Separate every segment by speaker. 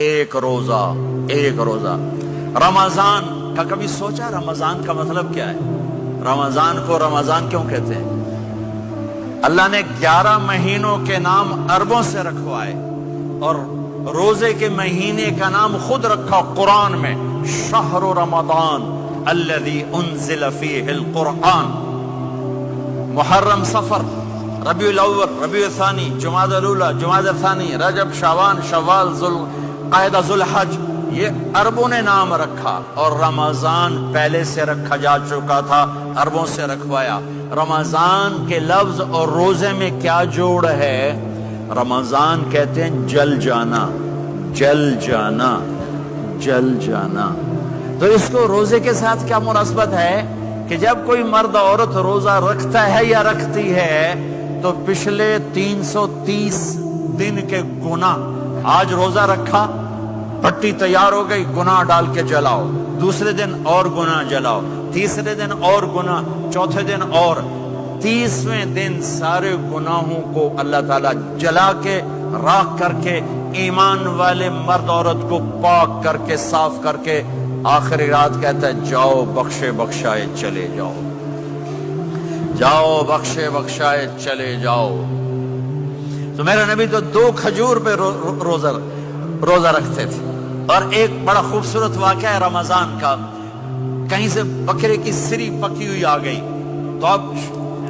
Speaker 1: ایک روزہ رمضان کا کبھی سوچا رمضان کا مطلب کیا ہے؟ رمضان کو رمضان کیوں کہتے ہیں؟ اللہ نے 11 مہینوں کے نام عربوں سے رکھوائے اور روزے کے مہینے کا نام خود رکھا قرآن میں، شہر رمضان الذی انزل فیہ القرآن۔ محرم، صفر، ربیع الاول، ربیع الثانی، جمادی الاولی، جمادی الثانی، رجب، شعبان، شوال، ذوالقعدہ، ذوالحج، یہ عربوں نے نام رکھا اور رمضان پہلے سے رکھا جا چکا تھا، عربوں سے رکھوایا۔ رمضان کے لفظ اور روزے میں کیا جوڑ ہے؟ رمضان کہتے ہیں جل جانا، جل جانا، جل جانا۔ تو اس کو روزے کے ساتھ کیا مناسبت ہے کہ جب کوئی مرد عورت روزہ رکھتا ہے یا رکھتی ہے تو پچھلے 330 دن کے گناہ، آج روزہ رکھا، پٹی تیار ہو گئی، گناہ ڈال کے جلاؤ، دوسرے دن اور گناہ جلاؤ، تیسرے دن اور گناہ، چوتھے دن اور، 30ویں دن سارے گناہوں کو اللہ تعالیٰ جلا کے، راکھ کر کے، ایمان والے مرد عورت کو پاک کر کے، صاف کر کے، آخری رات کہتا ہے جاؤ بخشے بخشائے چلے جاؤ، جاؤ بخشے بخشائے چلے جاؤ۔ تو میرا نبی تو 2 کھجور پہ روزہ رکھتے تھے۔ اور ایک بڑا خوبصورت واقعہ ہے رمضان کا، کہیں سے بکرے کی سری پکی ہوئی آ گئی تو اب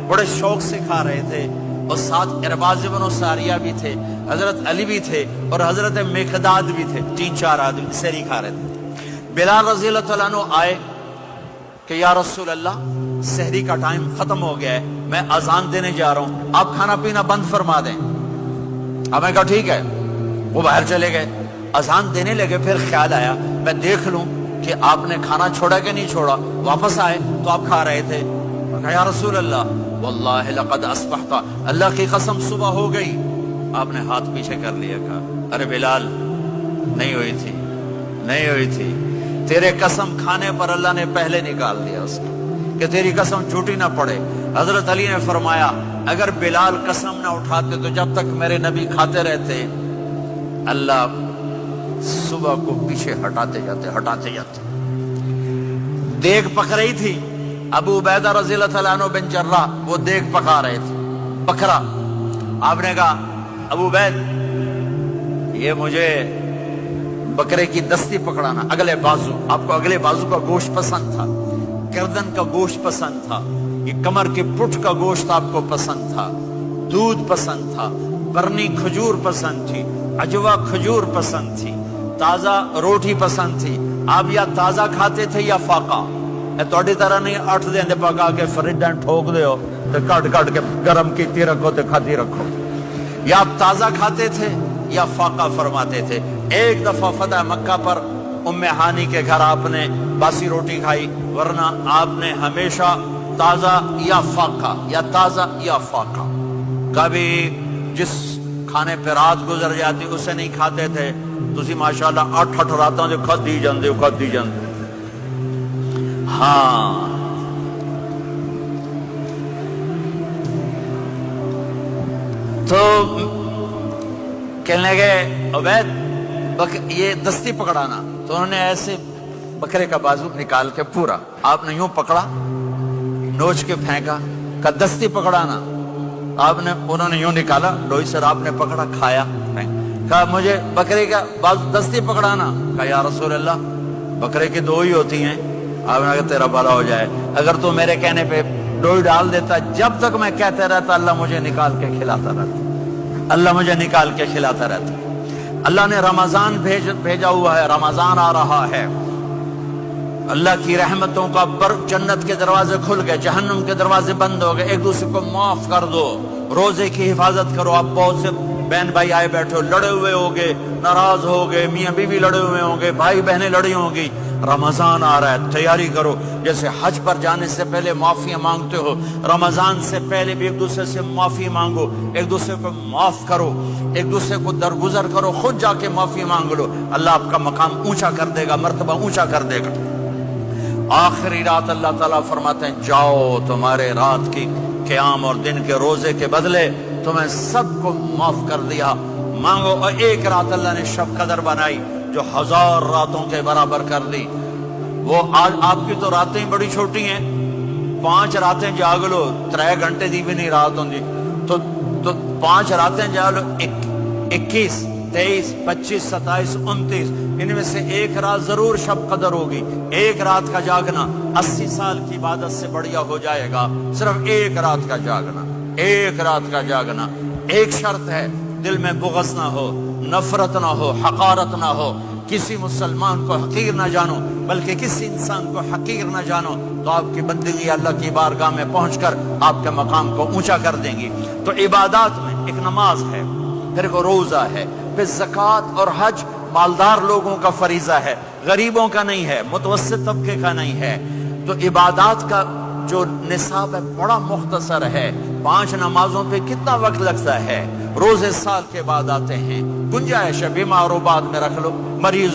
Speaker 1: بڑے شوق سے کھا رہے تھے، اور ساتھ ارباز بن ساریہ بھی تھے، حضرت علی بھی تھے اور حضرت مقداد بھی تھے، 3-4 آدمی سری کھا رہے تھے۔ بلال رضی اللہ عنہ آئے کہ یا رسول اللہ سحری کا ٹائم ختم ہو گیا ہے، میں اذان دینے جا رہا ہوں، آپ کھانا پینا بند فرما دیں۔ اب میں کہا ٹھیک ہے، وہ باہر چلے گئے، اذان دینے لگے، پھر خیال آیا میں دیکھ لوں کہ آپ نے کھانا چھوڑا کہ نہیں چھوڑا۔ واپس آئے تو آپ کھا رہے تھے، میں کہا یا رسول اللہ واللہ لقد اصبحت، اللہ کی قسم صبح ہو گئی۔ آپ نے ہاتھ پیچھے کر لیا، کہا ارے بلال نہیں ہوئی تھی، نہیں ہوئی تھی، تیرے قسم کھانے پر اللہ نے پہلے نکال دیا اس کو کہ تیری قسم جھوٹی نہ پڑے۔ حضرت علی نے فرمایا اگر بلال قسم نہ اٹھاتے تو جب تک میرے نبی کھاتے رہتے اللہ صبح کو پیچھے ہٹاتے جاتے۔ دیگ پک رہی تھی، ابو عبیدہ رضی اللہ عنہ بن جراح وہ دیگ پکا رہے تھے، بکرا۔ آپ نے کہا ابو عبید یہ مجھے بکرے کی دستی پکڑانا، اگلے بازو، آپ کو اگلے بازو کا گوشت پسند تھا، گردن کا گوشت پسند تھا، یہ کمر کے پٹھ کا گوشت آپ کو پسند تھا، دودھ پسند تھا، برنی کھجور پسند تھی، عجوا کھجور پسند تھی، تازہ روٹی پسند تھی۔ آپ یا تازہ کھاتے تھے یا فاقہ، توڑی طرح نہیں 8 دن پکا کے فریڈاں ٹھوک دے ہو تو کٹ کے گرم کیتی رکھو تو کھاتی رکھو، یا آپ تازہ کھاتے تھے یا فاقہ فرماتے تھے۔ ایک دفعہ فتح مکہ پر ام ہانی کے گھر آپ نے باسی روٹی کھائی، ورنہ آپ نے ہمیشہ تازہ یا فاقہ، یا تازہ یا فاقہ، کبھی جس کھانے پہ رات گزر جاتی اسے نہیں کھاتے تھے۔ تسی ماشاءاللہ 8 راتوں جو کھدی جاندے۔ ہاں تو کہنے لگے عبید یہ دستی پکڑانا، تو انہوں نے ایسے بکرے کا بازو نکال کے پورا آپ نے یوں پکڑا، نوچ کے پھینکا، کہ دستی پکڑانا۔ انہوں نے یوں نکالا لوئی سر، آپ نے پکڑا، کھایا، کہا مجھے بکرے کا بازو دستی پکڑانا۔ کہا یا رسول اللہ بکرے کی 2 ہی ہوتی ہیں۔ آپ نے کہا تیرا بھلا ہو جائے، اگر تو میرے کہنے پہ ڈوئی ڈال دیتا، جب تک میں کہتے رہتا اللہ مجھے نکال کے کھلاتا رہتا، اللہ مجھے نکال کے کھلاتا رہتا۔ اللہ نے رمضان بھیجا ہوا ہے، رمضان آ رہا ہے، اللہ کی رحمتوں کا جنت کے دروازے کھل گئے، جہنم کے دروازے بند ہو گئے، ایک دوسرے کو معاف کر دو، روزے کی حفاظت کرو۔ آپ بہت سے بہن بھائی آئے بیٹھے ہو، لڑے ہوئے ہوگے، ناراض ہوگے، میاں بیوی لڑے ہوئے ہوں گے، بھائی بہنیں لڑی ہوں گی۔ رمضان آ رہا ہے، تیاری کرو، جیسے حج پر جانے سے پہلے معافیاں مانگتے ہو، رمضان سے پہلے بھی ایک دوسرے سے معافی مانگو، ایک دوسرے کو معاف کرو، ایک دوسرے کو درگزر کرو، خود جا کے معافی مانگ لو، اللہ آپ کا مقام اونچا کر دے گا، مرتبہ اونچا کر دے گا۔ آخری رات اللہ تعالیٰ فرماتے ہیں جاؤ تمہارے رات کی قیام اور دن کے روزے کے بدلے تمہیں سب کو معاف کر دیا، مانگو۔ اور ایک رات اللہ نے شب قدر بنائی، جو 1000 راتوں کے برابر کر دی. وہ آج آپ کی تو راتیں بڑی چھوٹی ہیں, 5 راتیں جاگ لو 3 گھنٹے دی بھی نہیں رات ہوندی, تو 5 راتیں جاگ لو 21 23 25 27 29, ان میں سے ایک رات ضرور شب قدر ہوگی. ایک رات کا جاگنا 80 سال کی عبادت سے بڑھیا ہو جائے گا. صرف ایک رات کا جاگنا, ایک رات کا جاگنا. ایک شرط ہے, دل میں بغض نہ ہو, نفرت نہ ہو, حقارت نہ ہو, کسی مسلمان کو حقیر نہ جانو, بلکہ کسی انسان کو حقیر نہ جانو, تو آپ کی بندگی اللہ کی بارگاہ میں پہنچ کر آپ کے مقام کو اونچا کر دیں گی. تو عبادات میں ایک نماز ہے, پھر ایک روزہ ہے, پھر زکوٰۃ اور حج مالدار لوگوں کا فریضہ ہے, غریبوں کا نہیں ہے, متوسط طبقے کا نہیں ہے. تو عبادات کا جو نصاب ہے بڑا مختصر ہے. 5 نمازوں پہ کتنا وقت لگتا ہے؟ روزے سال کے بعد آتے ہیں. گنجائش ہے, بیمار و بعد میں رکھ لو, مریض